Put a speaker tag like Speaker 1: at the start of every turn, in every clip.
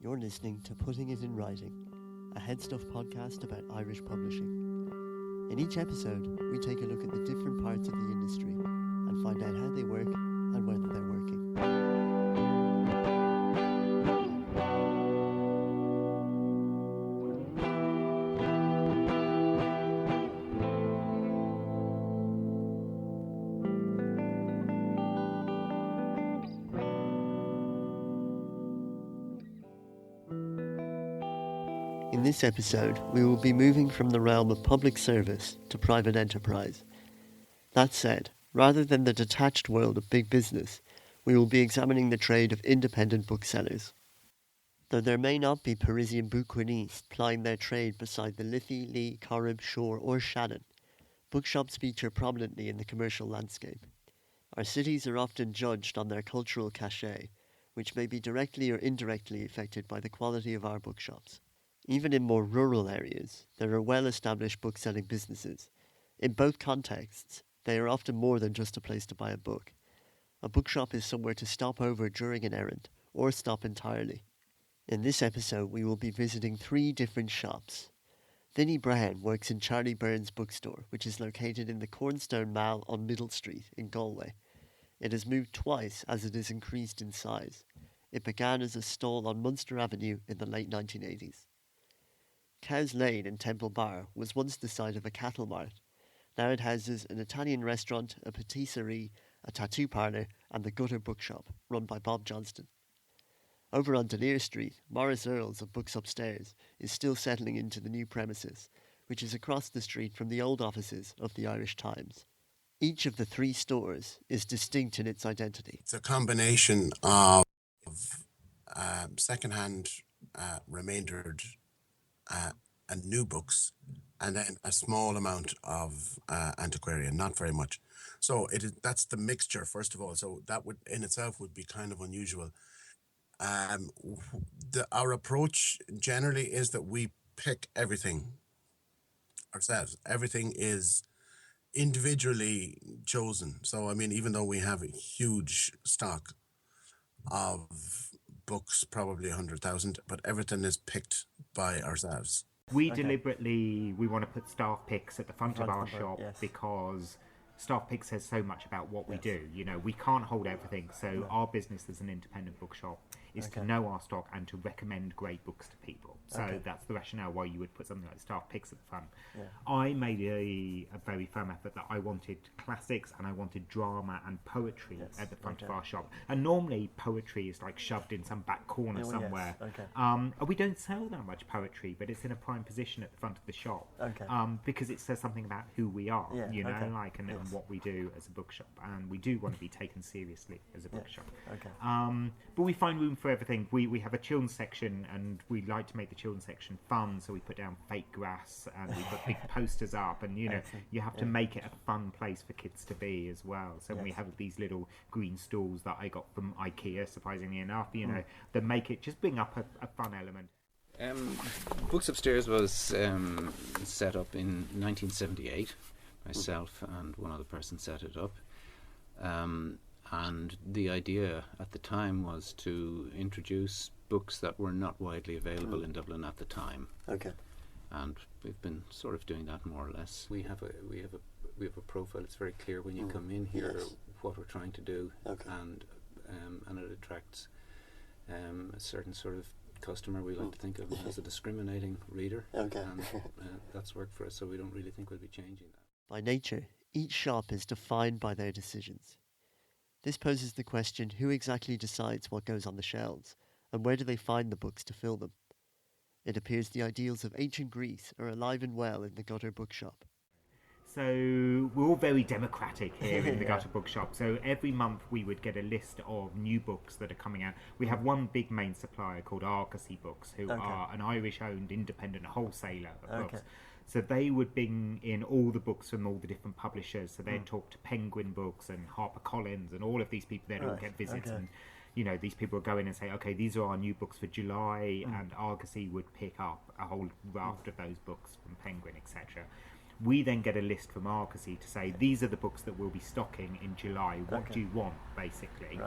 Speaker 1: You're listening to Putting It in Writing, a HeadStuff podcast about Irish publishing. In each episode, we take a look at the different parts of the industry and find out how they work and whether they're working. In this episode, we will be moving from the realm of public service to private enterprise. That said, rather than the detached world of big business, we will be examining the trade of independent booksellers. Though there may not be Parisian bouquinistes plying their trade beside the Liffey, Lee, Corrib, Shore or Shannon, bookshops feature prominently in the commercial landscape. Our cities are often judged on their cultural cachet, which may be directly or indirectly affected by the quality of our bookshops. Even in more rural areas, there are well-established book-selling businesses. In both contexts, they are often more than just a place to buy a book. A bookshop is somewhere to stop over during an errand, or stop entirely. In this episode, we will be visiting 3 different shops. Vinnie Brown works in Charlie Byrne's bookstore, which is located in the Cornstone Mall on Middle Street in Galway. It has moved twice as it has increased in size. It began as a stall on Munster Avenue in the late 1980s. Cowes Lane in Temple Bar was once the site of a cattle mart. Now it houses an Italian restaurant, a patisserie, a tattoo parlour and the Gutter Bookshop, run by Bob Johnston. Over on Delir Street, Maurice Earls of Books Upstairs is still settling into the new premises, which is across the street from the old offices of the Irish Times. Each of the 3 stores is distinct in its identity.
Speaker 2: It's a combination of second-hand, remaindered and new books, and then a small amount of antiquarian, not very much. So that's the mixture, first of all. So that would in itself would be kind of unusual. Our approach generally is that we pick everything ourselves. Everything is individually chosen. So, I mean, even though we have a huge stock of books, probably 100,000, but everything is picked by ourselves.
Speaker 3: We deliberately want to put staff picks at the front of our shop,
Speaker 1: yes.
Speaker 3: Because staff pick says so much about what we do. You know, we can't hold everything, so our business as an independent bookshop is to know our stock and to recommend great books to people. So that's the rationale why you would put something like staff picks at the front. I made a very firm effort that I wanted classics and I wanted drama and poetry at the front of our shop. And normally poetry is like shoved in some back corner somewhere. We don't sell that much poetry, but it's in a prime position at the front of the shop because it says something about who we are, and what we do as a bookshop. And we do want to be taken seriously as a bookshop. But we find room for everything. We have a children's section, and we like to make the children's section fun, so we put down fake grass and we put big posters up, and you have to make it a fun place for kids to be as well. So we have these little green stools that I got from IKEA, surprisingly enough, that make it just bring up a fun element.
Speaker 4: Books Upstairs was set up in 1978. Myself and one other person set it up. And the idea at the time was to introduce books that were not widely available in Dublin at the time. And we've been sort of doing that more or less. We have a profile. It's very clear when you come in here what we're trying to do, and it attracts a certain sort of customer we like to think of as a discriminating reader. And that's worked for us, so we don't really think we'll be changing that.
Speaker 1: By nature, each shop is defined by their decisions. This poses the question, who exactly decides what goes on the shelves, and where do they find the books to fill them? It appears the ideals of ancient Greece are alive and well in the Gutter Bookshop.
Speaker 3: So we're all very democratic here in the Gutter Bookshop. So every month we would get a list of new books that are coming out. We have one big main supplier called Argosy Books, who are an Irish-owned independent wholesaler of books. So they would bring in all the books from all the different publishers. So they'd talk to Penguin Books and HarperCollins and all of these people. They'd all get visits and, these people would go in and say, okay, these are our new books for July, and Argosy would pick up a whole raft of those books from Penguin, etc. We then get a list from Argosy to say, these are the books that we'll be stocking in July. What do you want, basically?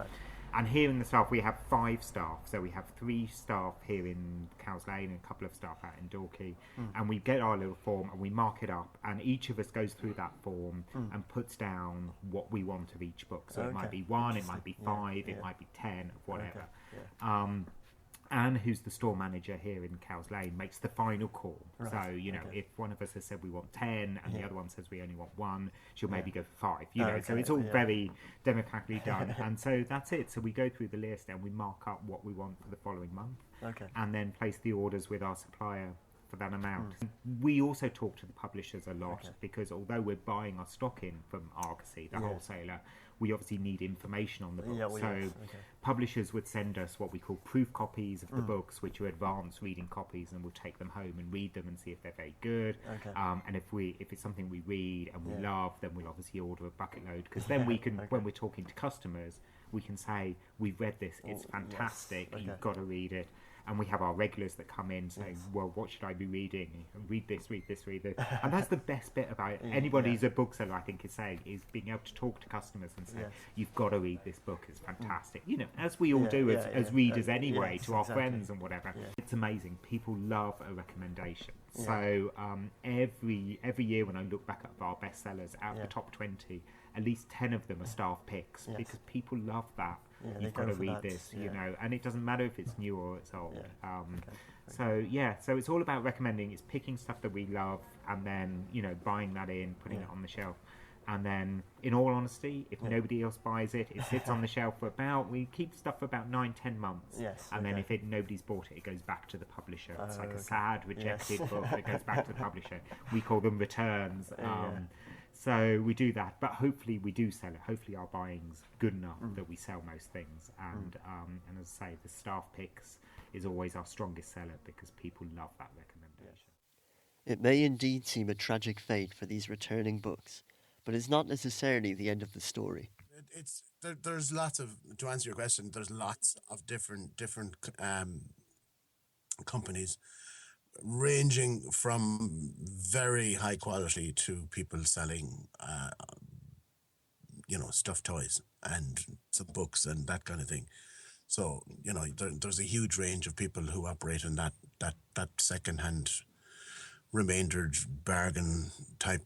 Speaker 3: And here in the staff, we have 5 staff. So we have 3 staff here in Cows Lane and a couple of staff out in Dorking. And we get our little form and we mark it up. And each of us goes through that form and puts down what we want of each book. So it might be 1, it might be 5, it might be 10, whatever. Anne, who's the store manager here in Cows Lane, makes the final call. So, if one of us has said we want 10 and the other one says we only want 1, she'll maybe go for 5. So it's all very democratically done. And so that's it. So we go through the list and we mark up what we want for the following month and then place the orders with our supplier for that amount. We also talk to the publishers a lot because although we're buying our stock in from Argosy, the wholesaler, we obviously need information on the book. Publishers would send us what we call proof copies of the books, which are advanced reading copies, and we'll take them home and read them and see if they're very good. And if it's something we read and we love, then we'll obviously order a bucket load, because then we can, when we're talking to customers, we can say, we've read this, it's fantastic, you've got to read it. And we have our regulars that come in saying, well, what should I be reading? Read this, read this, read this. And that's the best bit about it. Anybody who's a bookseller, I think, is saying, is being able to talk to customers and say, you've got to read this book, it's fantastic. As we all do as readers anyway, to our friends and whatever. It's amazing. People love a recommendation. So every year when I look back at our bestsellers, out of the top 20, at least 10 of them are staff picks, because people love that. You've got to read this, and it doesn't matter if it's new or it's old. So it's all about recommending. It's picking stuff that we love and then, buying that in, putting it on the shelf. And then, in all honesty, if nobody else buys it, it sits on the shelf for we keep stuff for about 9-10 months. And then if nobody's bought it, it goes back to the publisher. It's like a sad, rejected book that goes back to the publisher. We call them returns. So we do that, but hopefully we do sell it. Hopefully our buying's good enough that we sell most things. And as I say, the staff picks is always our strongest seller because people love that recommendation.
Speaker 1: It may indeed seem a tragic fate for these returning books, but it's not necessarily the end of the story.
Speaker 2: There's lots of, to answer your question, there's lots of different companies, ranging from very high quality to people selling, stuffed toys and some books and that kind of thing. So, there's a huge range of people who operate in that second-hand remaindered bargain type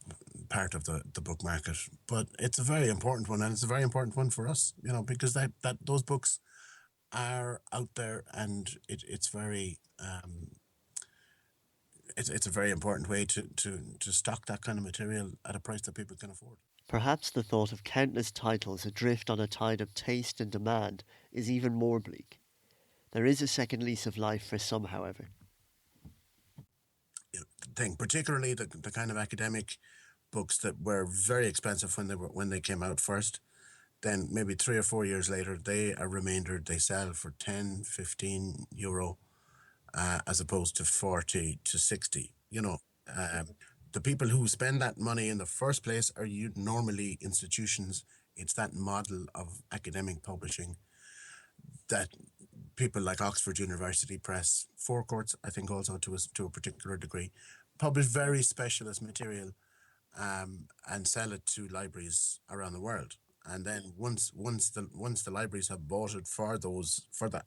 Speaker 2: part of the book market. But it's a very important one, and it's a very important one for us, because that those books are out there, and it's very it's a very important way to stock that kind of material at a price that people can afford.
Speaker 1: Perhaps the thought of countless titles adrift on a tide of taste and demand is even more bleak. There is a second lease of life for some, however.
Speaker 2: Thing, particularly the kind of academic books that were very expensive when they came out first, then maybe 3 or 4 years later they are remaindered, they sell for 10-15 euro, as opposed to 40 to 60. The people who spend that money in the first place are normally institutions. It's that model of academic publishing that people like Oxford University Press, Four Courts, I think also to a particular degree, publish very specialist material, and sell it to libraries around the world. And then once the libraries have bought it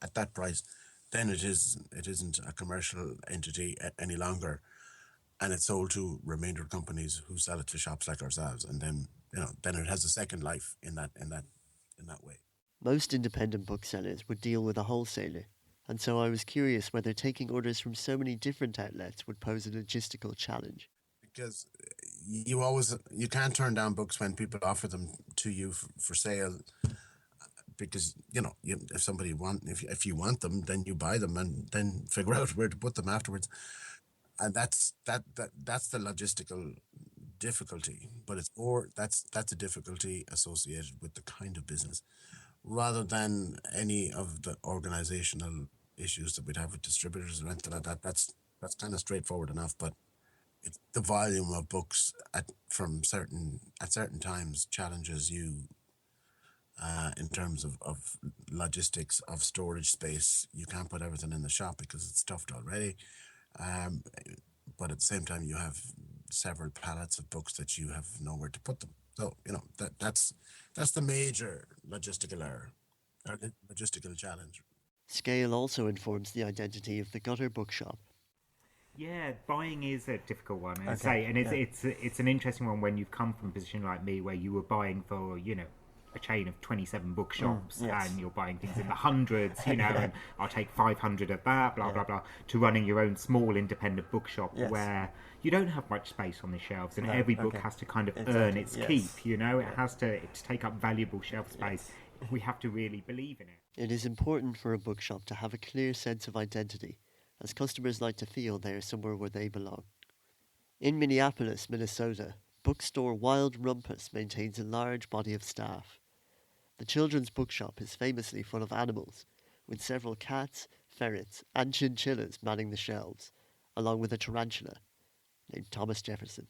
Speaker 2: at that price, then it isn't a commercial entity any longer, and it's sold to remainder companies who sell it to shops like ourselves, and then it has a second life in that way.
Speaker 1: Most independent booksellers would deal with a wholesaler, and so I was curious whether taking orders from so many different outlets would pose a logistical challenge.
Speaker 2: Because you can't turn down books when people offer them to you for sale, because if you want them, then you buy them and then figure out where to put them afterwards, and that's the logistical difficulty. But it's more that's a difficulty associated with the kind of business, rather than any of the organizational issues that we'd have with distributors or anything like that. That's kind of straightforward enough, but it's the volume of books at certain times challenges you, in terms of logistics, of storage space. You can't put everything in the shop because it's stuffed already, but at the same time you have several pallets of books that you have nowhere to put them. So that's the major logistical error Our logistical challenge.
Speaker 1: Scale also informs the identity of the gutter bookshop.
Speaker 3: Yeah, buying is a difficult one, I say, and it's an interesting one when you've come from a position like me where you were buying for a chain of 27 bookshops and you're buying things in the hundreds, and I'll take 500 of that, blah blah blah, to running your own small independent bookshop where you don't have much space on the shelves and every book has to kind of earn its keep. It has to take up valuable shelf space. We have to really believe in it.
Speaker 1: It is important for a bookshop to have a clear sense of identity, as customers like to feel they are somewhere where they belong. In Minneapolis, Minnesota, bookstore Wild Rumpus maintains a large body of staff. The children's bookshop is famously full of animals, with several cats, ferrets, and chinchillas manning the shelves, along with a tarantula named Thomas Jefferson.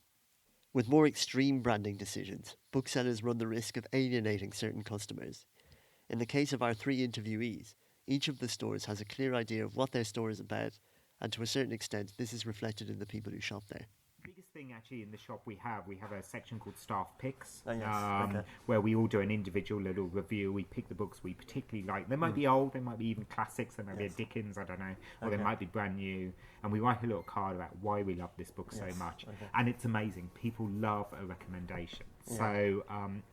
Speaker 1: With more extreme branding decisions, booksellers run the risk of alienating certain customers. In the case of our 3 interviewees, each of the stores has a clear idea of what their store is about, and to a certain extent, this is reflected in the people who shop there.
Speaker 3: The biggest thing actually in the shop we have a section called staff picks, where we all do an individual little review. We pick the books we particularly like. They might be old, they might be even classics, they might be a Dickens, I don't know, or they might be brand new, and we write a little card about why we love this book so much. And it's amazing, people love a recommendation. So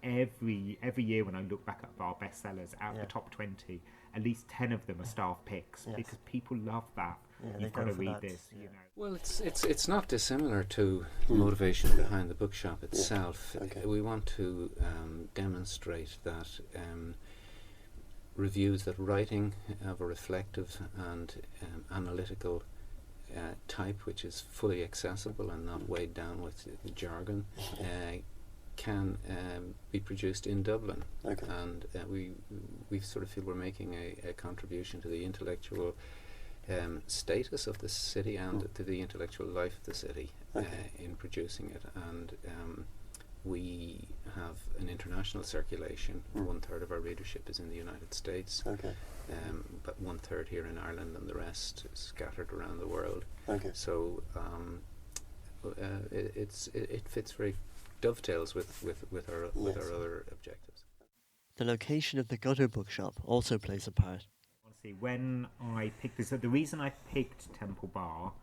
Speaker 3: every year when I look back at our bestsellers, out of the top 20, at least 10 of them are staff picks because people love that. You've got to read this,
Speaker 4: Well, it's not dissimilar to the motivation behind the bookshop itself. We want to demonstrate that reviews, that writing of a reflective and analytical type, which is fully accessible and not weighed down with jargon, can be produced in Dublin, and we sort of feel we're making a contribution to the intellectual status of the city and to the intellectual life of the city in producing it. And we have an international circulation. 1/3 of our readership is in the United States, but 1/3 here in Ireland, and the rest is scattered around the world. So it fits very dovetails with our other objectives.
Speaker 1: The location of the gutter bookshop also plays a part.
Speaker 3: Honestly, when I picked this, the reason I picked Temple Bar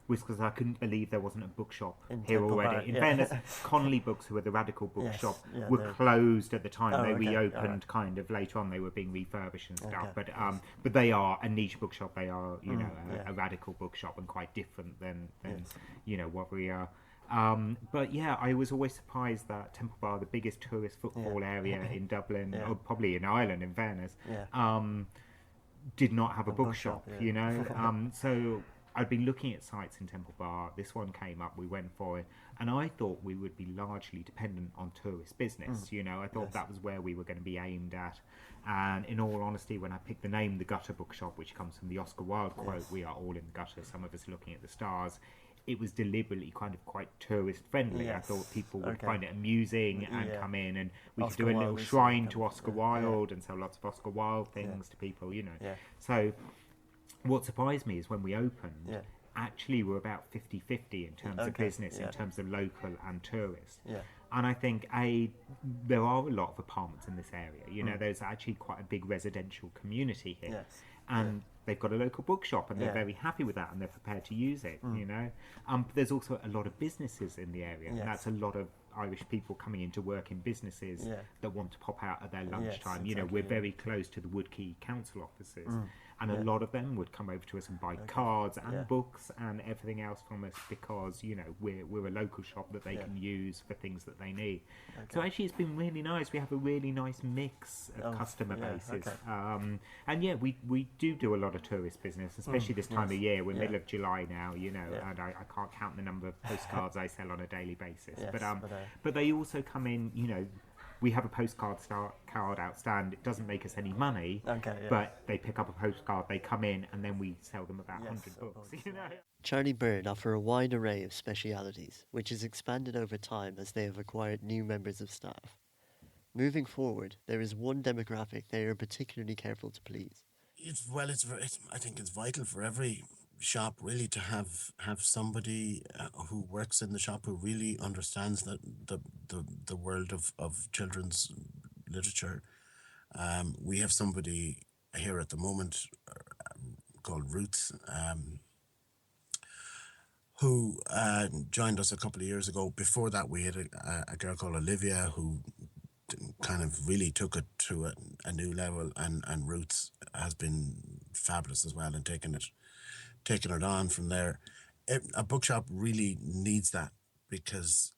Speaker 3: was because I couldn't believe there wasn't a bookshop here
Speaker 5: Temple
Speaker 3: already.
Speaker 5: Bar,
Speaker 3: In fairness, Connolly Books, who were the Radical bookshop, were closed at the time. They reopened kind of later on. They were being refurbished and stuff. But they are a niche bookshop. They are a Radical bookshop and quite different than what we are. But yeah, I was always surprised that Temple Bar, the biggest tourist football area in Dublin, or probably in Ireland, in fairness, did not have a bookshop, So I'd been looking at sites in Temple Bar. This one came up, we went for it, and I thought we would be largely dependent on tourist business. I thought that was where we were going to be aimed at. And in all honesty, when I picked the name, the Gutter Bookshop, which comes from the Oscar Wilde quote, "We are all in the gutter, some of us looking at the stars," it was deliberately kind of quite tourist friendly. I thought people would find it amusing and come in, and we could do a little shrine to Oscar Wilde and sell lots of Oscar Wilde things to people, So what surprised me is when we opened, actually we're about 50-50 in terms of business, in terms of local and tourist. And I think there are a lot of apartments in this area. There's actually quite a big residential community here, and they've got a local bookshop, and they're very happy with that, and they're prepared to use it. But there's also a lot of businesses in the area, and that's a lot of Irish people coming into work in businesses that want to pop out at their lunchtime. We're very close to the Woodkey council offices, and a lot of them would come over to us and buy cards and books and everything else from us because we're a local shop that they can use for things that they need. So actually, it's been really nice. We have a really nice mix of customer bases, and we do a lot of tourist business, especially this time of year. We're middle of July now, and I can't count the number of postcards I sell on a daily basis. But they also come in, we have a postcard card outstand. It doesn't make us any money, but they pick up a postcard, they come in, and then we sell them about 100 books.
Speaker 1: Charlie Byrne offer a wide array of specialities, which has expanded over time as they have acquired new members of staff. Moving forward, there is one demographic they are particularly careful to please.
Speaker 2: I think it's vital for every shop really to have somebody who works in the shop who really understands the world of children's literature We have somebody here at the moment called Ruth, who joined us a couple of years ago. Before that, we had a girl called Olivia who kind of really took it to a new level, and Ruth has been fabulous as well and taking it on from there. A bookshop really needs that because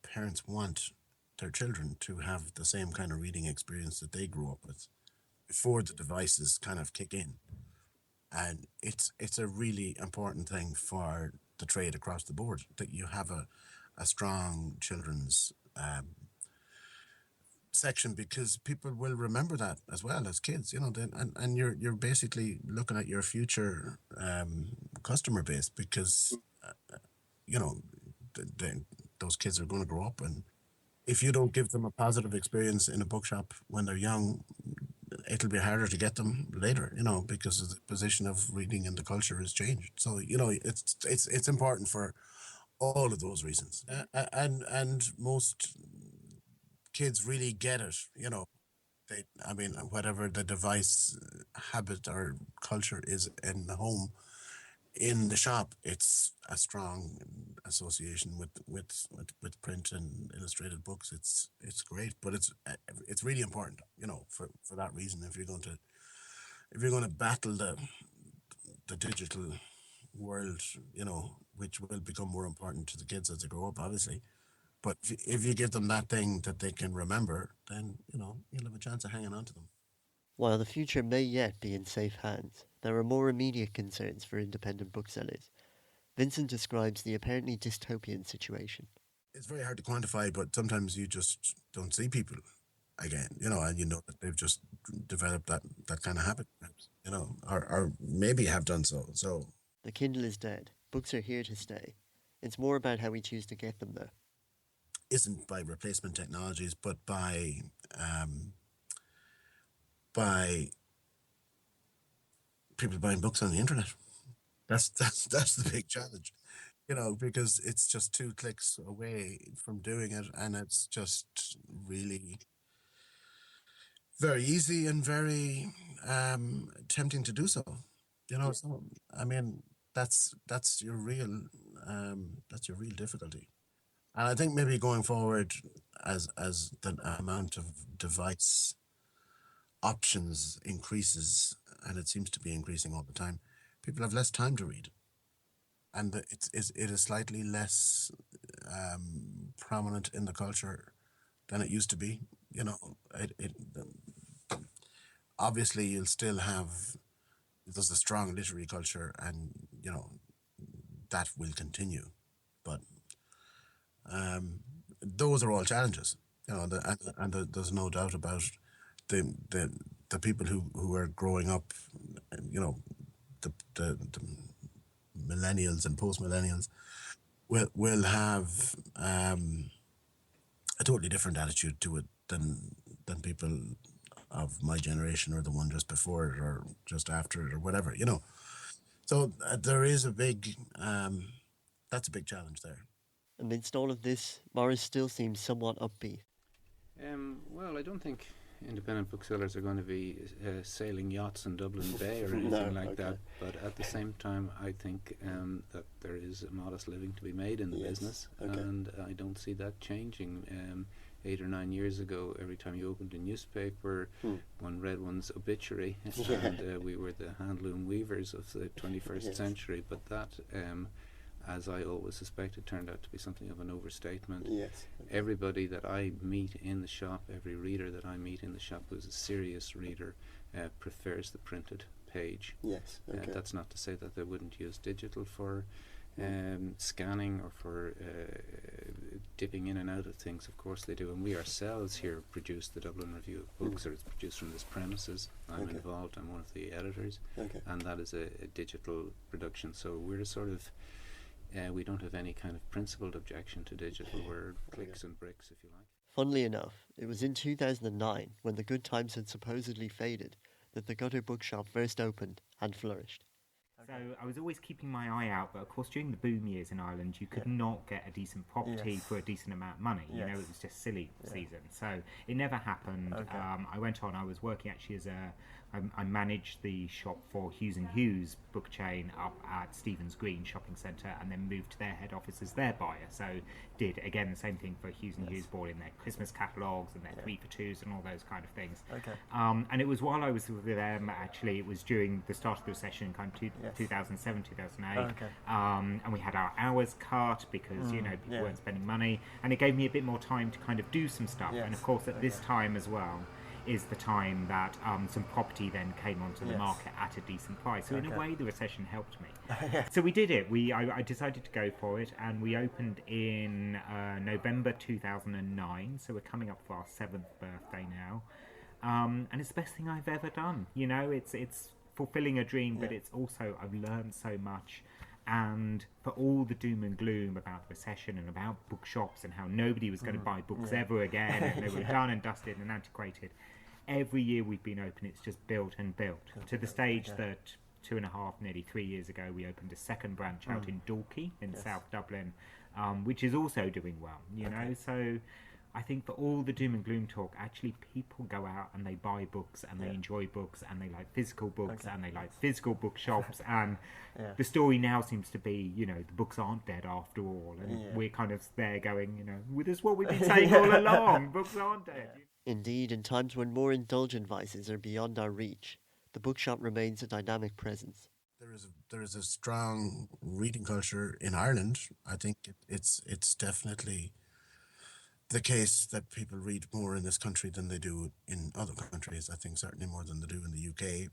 Speaker 2: parents want their children to have the same kind of reading experience that they grew up with before the devices kind of kick in. And it's a really important thing for the trade across the board that you have a strong children's section, because people will remember that as well as kids, then, and you're basically looking at your future customer base, because you know those kids are going to grow up, and if you don't give them a positive experience in a bookshop when they're young, it'll be harder to get them later, because the position of reading in the culture has changed. So it's important for all of those reasons. And most kids really get it. Whatever the device habit or culture is in the home, in the shop, it's a strong association with print and illustrated books. It's great, but it's really important, for that reason. If you're going to battle the digital world, which will become more important to the kids as they grow up, obviously. But if you give them that thing that they can remember, then you'll have a chance of hanging on to them.
Speaker 1: While the future may yet be in safe hands, there are more immediate concerns for independent booksellers. Vincent describes the apparently dystopian situation.
Speaker 2: It's very hard to quantify, but sometimes you just don't see people again, and that they've just developed that kind of habit, perhaps, or maybe have done so. So
Speaker 1: The Kindle is dead. Books are here to stay. It's more about how we choose to get them, though.
Speaker 2: isn't by replacement technologies, but by people buying books on the internet. That's the big challenge, because it's just 2 clicks away from doing it, and it's just really very easy and very tempting to do so. So I mean, that's your real difficulty. And I think maybe going forward, as the amount of device options increases, and it seems to be increasing all the time, people have less time to read, and it is slightly less prominent in the culture than it used to be. Obviously you'll still have, there's a strong literary culture, and that will continue, but those are all challenges, there's no doubt about the people who are growing up, the millennials and post millennials will have a totally different attitude to it than people of my generation, or the one just before it, or just after it, or whatever. So there is that's a big challenge there.
Speaker 1: Amidst all of this, Morris still seems somewhat upbeat.
Speaker 4: Well, I don't think independent booksellers are going to be sailing yachts in Dublin Bay or anything
Speaker 1: No,
Speaker 4: like
Speaker 1: okay.
Speaker 4: that. But at the same time, I think that there is a modest living to be made in the
Speaker 1: Yes,
Speaker 4: business,
Speaker 1: okay.
Speaker 4: and I don't see that changing. 8 or 9 years ago, every time you opened a newspaper, one read one's obituary, and we were the handloom weavers of the 21st
Speaker 1: Yes.
Speaker 4: century. But that, as I always suspected, turned out to be something of an overstatement.
Speaker 1: Yes.
Speaker 4: Everybody that I meet in the shop, every reader that I meet in the shop who's a serious reader, prefers the printed page.
Speaker 1: Yes. Okay.
Speaker 4: That's not to say that they wouldn't use digital for scanning or for dipping in and out of things. Of course they do, and we ourselves here produce the Dublin Review of Books, or it's produced from this premises. I'm involved, I'm one of the editors, and that is a digital production. So we're a sort of we don't have any kind of principled objection to digital. We're clicks and bricks, if you like.
Speaker 1: Funnily enough, it was in 2009, when the good times had supposedly faded, that the Gutter Bookshop first opened and flourished.
Speaker 3: So I was always keeping my eye out, but of course during the boom years in Ireland, you could not get a decent property for a decent amount of money. You know, it was just silly season. So it never happened. I went on. I was working actually as I managed the shop for Hughes and Hughes book chain up at Stephen's Green Shopping Centre, and then moved to their head office as their buyer. So did again the same thing for Hughes and Hughes, bought in their Christmas catalogues and their 3 for 2s and all those kind of things. And it was while I was with them, actually, it was during the start of the recession, kind of 2007, 2008, and we had our hours cut because you know people weren't spending money, and it gave me a bit more time to kind of do some stuff. And of course, at this time as well is the time that some property then came onto the market at a decent price. So in a way, the recession helped me. So we did it. I decided to go for it, and we opened in November 2009. So we're coming up for our 7th birthday now, and it's the best thing I've ever done. You know, it's fulfilling a dream, but it's also I've learned so much. And for all the doom and gloom about the recession and about bookshops and how nobody was going to buy books ever again, and they were done and dusted and antiquated, every year we've been open, it's just built and built to the stage that 2.5, nearly 3 years ago, we opened a second branch out in Dalkey in South Dublin, which is also doing well. You know, so I think for all the doom and gloom talk, actually people go out and they buy books and they enjoy books and they like physical books and they like physical bookshops and the story now seems to be, you know, the books aren't dead after all, and we're kind of there going, you know, with us what we've been saying all along, books aren't dead.
Speaker 1: Indeed, in times when more indulgent vices are beyond our reach, the bookshop remains a dynamic presence.
Speaker 2: There is a strong reading culture in Ireland. I think it's definitely the case that people read more in this country than they do in other countries. I think certainly more than they do in the UK,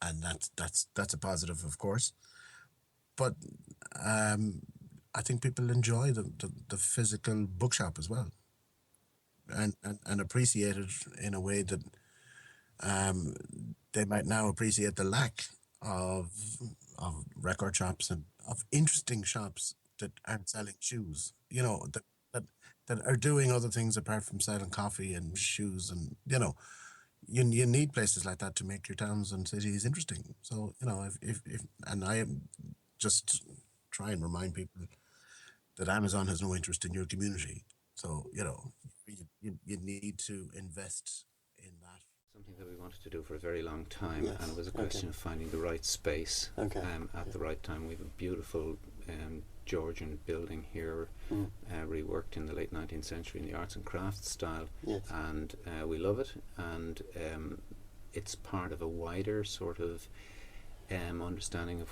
Speaker 2: and that's a positive, of course. But I think people enjoy the physical bookshop as well, and appreciate it in a way that they might now appreciate the lack of record shops and of interesting shops that aren't selling shoes. You know, that are doing other things apart from selling coffee and shoes, and you know, you need places like that to make your towns and cities interesting. So you know, if and I am just try and remind people that Amazon has no interest in your community. So you know, you need to invest in that.
Speaker 4: Something that we wanted to do for a very long time, and it was a question of finding the right space at the right time. We have a beautiful Georgian building here, reworked in the late 19th century in the arts and crafts style, and we love it, and it's part of a wider sort of understanding of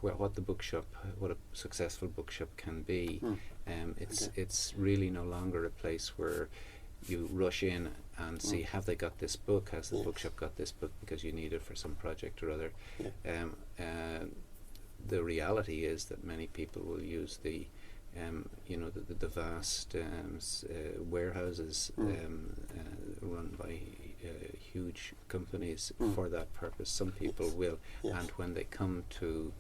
Speaker 4: what the bookshop, what a successful bookshop can be. It's really no longer a place where you rush in and see, have they got this book? Has the bookshop got this book because you need it for some project or other? The reality is that many people will use the the vast warehouses run by huge companies for that purpose. Some people will, and when they come to,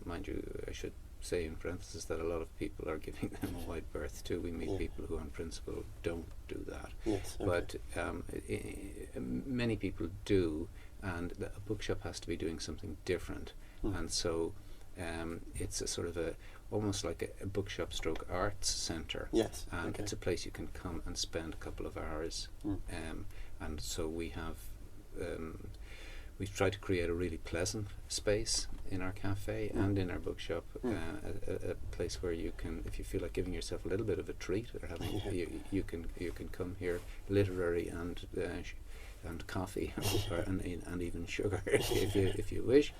Speaker 4: mind you, I should say in parenthesis that a lot of people are giving them a wide berth too. We meet people who on principle don't do that, but many people do, and a bookshop has to be doing something different, and so it's a sort of almost like a bookshop stroke arts centre, and it's a place you can come and spend a couple of hours, and so we have we've tried to create a really pleasant space in our cafe and in our bookshop, a place where you can, if you feel like giving yourself a little bit of a treat or having, you can come here, literary and coffee and even sugar if you wish.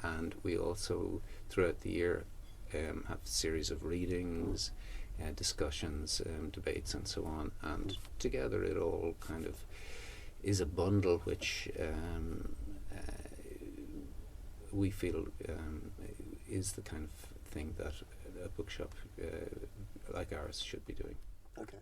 Speaker 4: And we also throughout the year have a series of readings, discussions, debates and so on, and together it all kind of is a bundle which we feel is the kind of thing that a bookshop like ours should be doing.
Speaker 1: Okay.